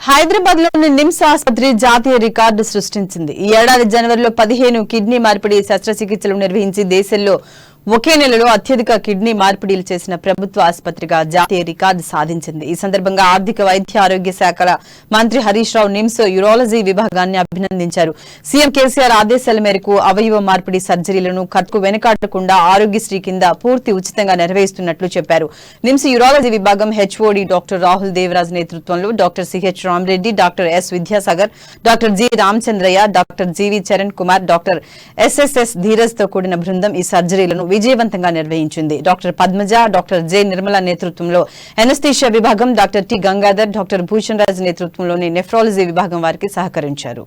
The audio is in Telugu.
హైదరాబాద్ లోని నిమ్స్ ఆసుపత్రి జాతీయ రికార్డు సృష్టించింది. ఈ ఏడాది జనవరిలో 15 కిడ్నీ మార్పిడి శస్త్రచికిత్సలు నిర్వహించి దేశంలో ఒకే నెలలో అత్యధిక కిడ్నీ మార్పిడిలు చేసిన ప్రభుత్వ ఆసుపత్రిగా జాతీయ రికార్డు సాధించింది. ఈ సందర్భంగా ఆర్థిక వైద్య ఆరోగ్య శాఖల మంత్రి హరీష్ రావు నిమ్స్ యూరాలజీ విభాగాన్ని అభినందించారు. సీఎం కేసీఆర్ ఆదేశాల మేరకు అవయవ మార్పిడి సర్జరీలను ఖర్చుకు వెనుకాడకుండా ఆరోగ్యశ్రీ కింద పూర్తి ఉచితంగా నిర్వహిస్తున్నట్లు చెప్పారు. నిమ్స్ యూరాలజీ విభాగం హెచ్ఓడి డాక్టర్ రాహుల్ దేవరాజ్ నేతృత్వంలో doctor CH Ramareddy, doctor S Vidyasagar, doctor G Ramachandraiah, doctor GV Charan Kumar, doctor SSS Dheeraj తో కూడిన బృందం ఈ సర్జరీలను విజయవంతంగా నిర్వహించింది. Doctor Padmaja, doctor J Nirmala నేతృత్వంలో ఎనస్థీషియా విభాగం, doctor T Gangadhar, doctor Bhushan Raj నేతృత్వంలోని నెఫ్రాలజీ విభాగం వారికి సహకరించారు.